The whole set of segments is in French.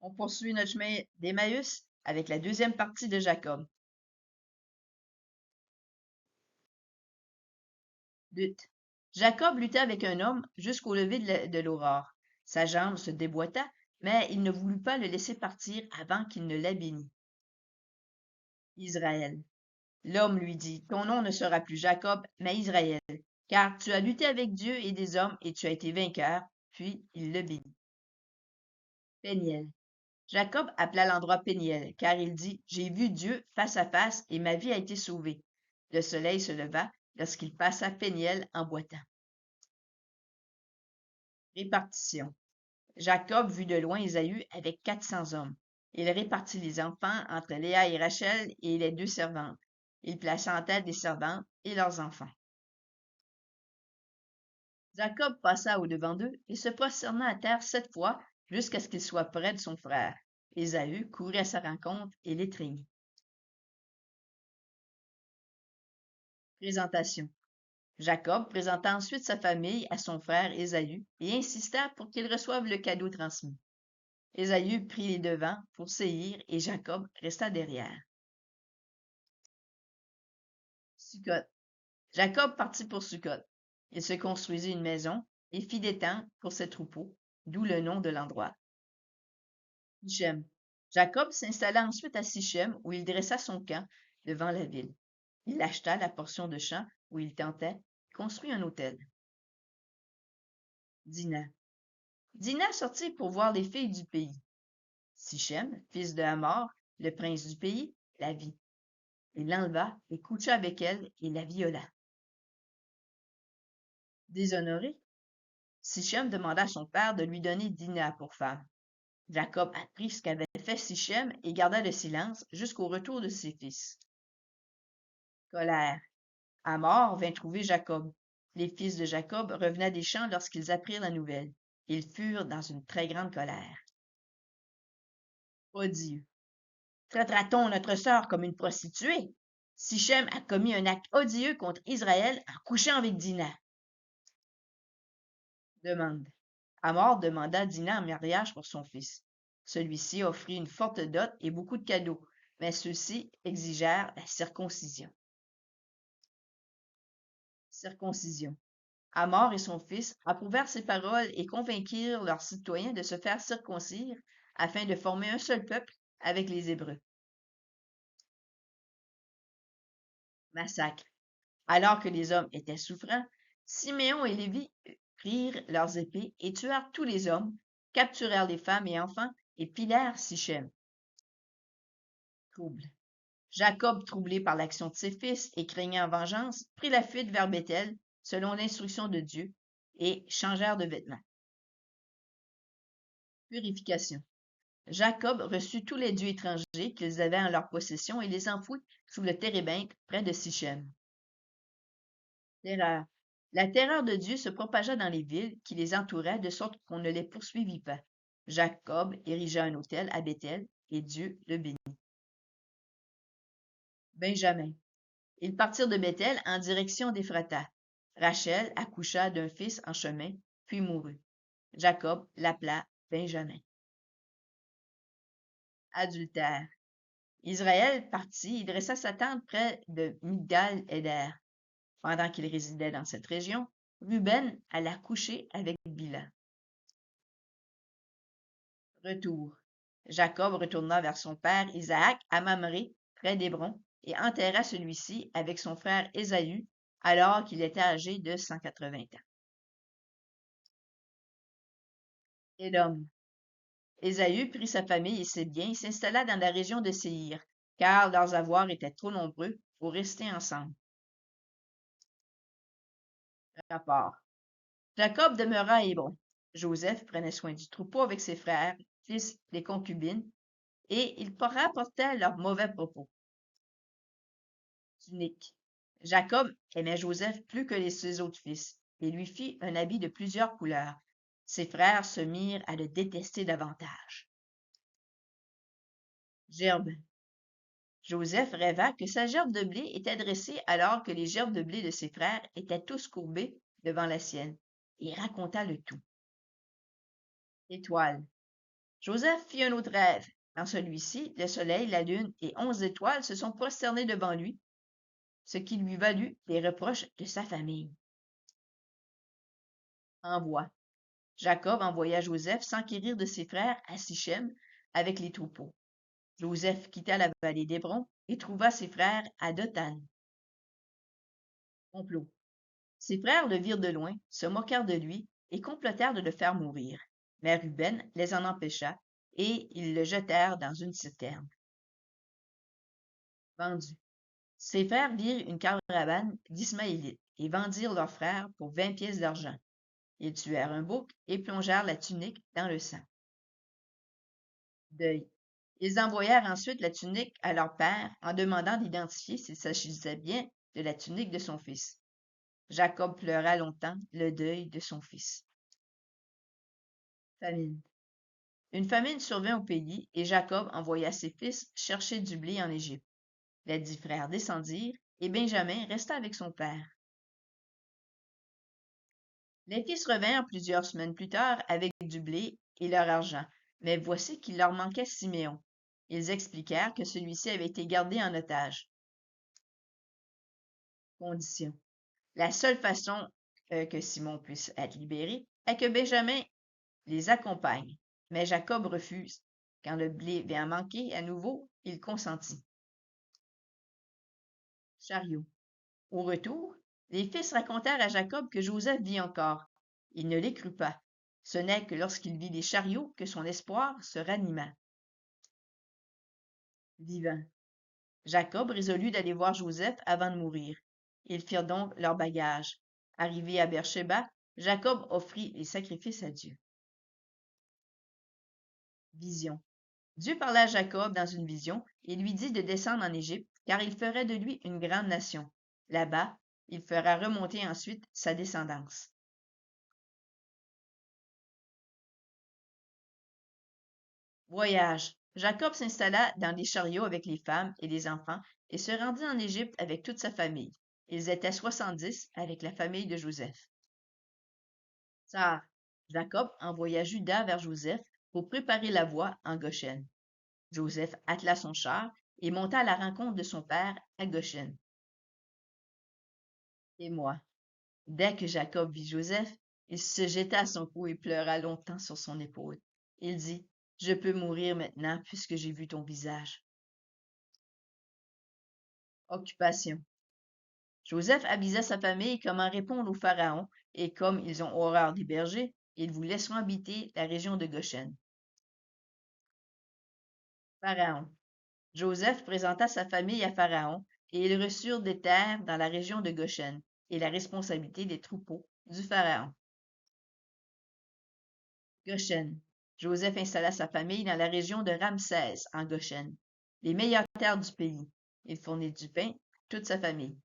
On poursuit notre chemin d'Emmaüs avec la deuxième partie de Jacob. Lutte. Jacob lutta avec un homme jusqu'au lever de l'aurore. Sa jambe se déboîta, mais il ne voulut pas le laisser partir avant qu'il ne l'ait béni. Israël. L'homme lui dit, ton nom ne sera plus Jacob, mais Israël, car tu as lutté avec Dieu et des hommes et tu as été vainqueur. Puis il le bénit. Péniel. Jacob appela l'endroit Péniel, car il dit, j'ai vu Dieu face à face et ma vie a été sauvée. Le soleil se leva lorsqu'il passa Péniel en boitant. Répartition. Jacob vit de loin Ésaü avec 400 hommes. Il répartit les enfants entre Léa et Rachel et les deux servantes. Il plaça en tête les servantes et leurs enfants. Jacob passa au-devant d'eux et se prosterna à terre 7 fois jusqu'à ce qu'il soit près de son frère. Ésaü courut à sa rencontre et l'étreignit. Présentation. Jacob présenta ensuite sa famille à son frère Ésaü et insista pour qu'il reçoive le cadeau transmis. Ésaü prit les devants pour Séhir et Jacob resta derrière. Sukkot. Jacob partit pour Sukkot. Il se construisit une maison et fit des tentes pour ses troupeaux, d'où le nom de l'endroit. Sichem. Jacob s'installa ensuite à Sichem où il dressa son camp devant la ville. Il acheta la portion de champ où il tentait et construit un autel. Dina. Dina sortit pour voir les filles du pays. Sichem, fils de Hamor, le prince du pays, la vit. Il l'enleva et coucha avec elle et la viola. Déshonoré, Sichem demanda à son père de lui donner Dina pour femme. Jacob apprit ce qu'avait fait Sichem et garda le silence jusqu'au retour de ses fils. Colère. Hamor vint trouver Jacob. Les fils de Jacob revenaient des champs lorsqu'ils apprirent la nouvelle. Ils furent dans une très grande colère. Odieux. Traitera-t-on notre sœur comme une prostituée? Sichem a commis un acte odieux contre Israël en couchant avec Dina. Demande. Hamor demanda Dina en mariage pour son fils. Celui-ci offrit une forte dot et beaucoup de cadeaux, mais ceux-ci exigèrent la circoncision. Circoncision. Hamor et son fils approuvèrent ces paroles et convainquirent leurs citoyens de se faire circoncire afin de former un seul peuple avec les Hébreux. Massacre. Alors que les hommes étaient souffrants, Siméon et Lévi prirent leurs épées et tuèrent tous les hommes, capturèrent les femmes et enfants et pillèrent Sichem. Trouble. Jacob, troublé par l'action de ses fils et craignant vengeance, prit la fuite vers Béthel, selon l'instruction de Dieu, et changèrent de vêtements. Purification. Jacob reçut tous les dieux étrangers qu'ils avaient en leur possession et les enfouit sous le térébinthe près de Sichem. Terreur. La terreur de Dieu se propagea dans les villes qui les entouraient de sorte qu'on ne les poursuivit pas. Jacob érigea un autel à Béthel et Dieu le bénit. Benjamin. Ils partirent de Béthel en direction d'Éphrata. Rachel accoucha d'un fils en chemin, puis mourut. Jacob l'appela Benjamin. Adultère. Israël partit et dressa sa tente près de Migdal-Éder. Pendant qu'il résidait dans cette région, Ruben alla coucher avec Bila. Retour. Jacob retourna vers son père Isaac à Mamré, près d'Hébron, et enterra celui-ci avec son frère Ésaü, alors qu'il était âgé de 180 ans. Édom. Ésaü prit sa famille et ses biens et s'installa dans la région de Séhir, car leurs avoirs étaient trop nombreux pour rester ensemble. Rapport. Jacob demeura à Hébron. Joseph prenait soin du troupeau avec ses frères, fils des concubines, et ils rapportaient leurs mauvais propos. Tunique. Jacob aimait Joseph plus que ses autres fils et lui fit un habit de plusieurs couleurs. Ses frères se mirent à le détester davantage. Gerbe. Joseph rêva que sa gerbe de blé était dressée alors que les gerbes de blé de ses frères étaient tous courbées devant la sienne, et raconta le tout. Étoile. Joseph fit un autre rêve. Dans celui-ci, le soleil, la lune et 11 étoiles se sont prosternés devant lui, ce qui lui valut les reproches de sa famille. Envoi. Jacob envoya Joseph s'enquérir de ses frères à Sichem avec les troupeaux. Joseph quitta la vallée d'Hébron et trouva ses frères à Dothan. Complot. Ses frères le virent de loin, se moquèrent de lui et complotèrent de le faire mourir. Mais Ruben les en empêcha et ils le jetèrent dans une citerne. Vendu. Ses frères virent une caravane d'Ismaélites et vendirent leurs frères pour 20 pièces d'argent. Ils tuèrent un bouc et plongèrent la tunique dans le sang. Deuil. Ils envoyèrent ensuite la tunique à leur père en demandant d'identifier s'il s'agissait bien de la tunique de son fils. Jacob pleura longtemps le deuil de son fils. Famine. Une famine survint au pays et Jacob envoya ses fils chercher du blé en Égypte. Les 10 frères descendirent et Benjamin resta avec son père. Les fils revinrent plusieurs semaines plus tard avec du blé et leur argent, mais voici qu'il leur manquait Siméon. Ils expliquèrent que celui-ci avait été gardé en otage. Condition. La seule façon que Simon puisse être libéré est que Benjamin les accompagne. Mais Jacob refuse. Quand le blé vient manquer à nouveau, il consentit. Chariot. Au retour, les fils racontèrent à Jacob que Joseph vit encore. Il ne les crut pas. Ce n'est que lorsqu'il vit les chariots que son espoir se ranima. Vivant. Jacob résolut d'aller voir Joseph avant de mourir. Ils firent donc leur bagage. Arrivé à Beersheba, Jacob offrit les sacrifices à Dieu. Vision. Dieu parla à Jacob dans une vision et lui dit de descendre en Égypte, car il ferait de lui une grande nation. Là-bas, il fera remonter ensuite sa descendance. Voyage. Jacob s'installa dans des chariots avec les femmes et les enfants et se rendit en Égypte avec toute sa famille. Ils étaient 70 avec la famille de Joseph. Tsar. Jacob envoya Juda vers Joseph pour préparer la voie en Goshen. Joseph attela son char et monta à la rencontre de son père à Goshen. Et moi. Dès que Jacob vit Joseph, il se jeta à son cou et pleura longtemps sur son épaule. Il dit, je peux mourir maintenant puisque j'ai vu ton visage. Occupation. Joseph avisa sa famille comment répondre au Pharaon, et comme ils ont horreur des bergers, ils vous laisseront habiter la région de Goshen. Pharaon. Joseph présenta sa famille à Pharaon, et ils reçurent des terres dans la région de Goshen, et la responsabilité des troupeaux du Pharaon. Goshen. Joseph installa sa famille dans la région de Ramsès, en Goshen, les meilleures terres du pays. Il fournit du pain à toute sa famille.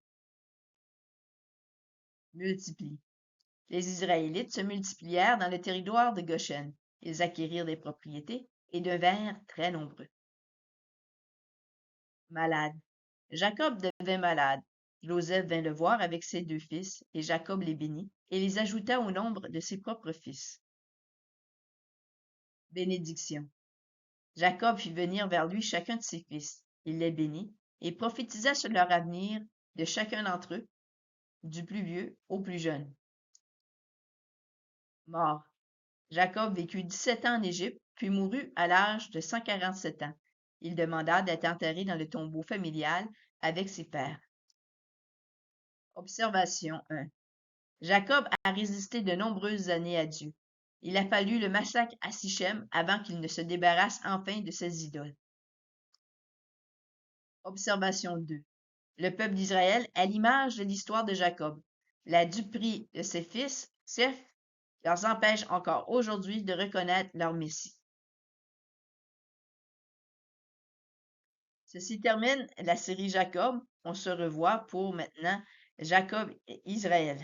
Multiplie. Les Israélites se multiplièrent dans le territoire de Goshen. Ils acquérirent des propriétés et devinrent très nombreux. Malade. Jacob devint malade. Joseph vint le voir avec ses 2 fils, et Jacob les bénit, et les ajouta au nombre de ses propres fils. Bénédiction. Jacob fit venir vers lui chacun de ses fils. Il les bénit, et prophétisa sur leur avenir de chacun d'entre eux, du plus vieux au plus jeune. Mort. Jacob vécut 17 ans en Égypte, puis mourut à l'âge de 147 ans. Il demanda d'être enterré dans le tombeau familial avec ses pères. Observation 1. Jacob a résisté de nombreuses années à Dieu. Il a fallu le massacre à Sichem avant qu'il ne se débarrasse enfin de ses idoles. Observation 2. Le peuple d'Israël est l'image de l'histoire de Jacob. La duperie de ses fils, certes, leur empêche encore aujourd'hui de reconnaître leur Messie. Ceci termine la série Jacob. On se revoit pour maintenant Jacob et Israël.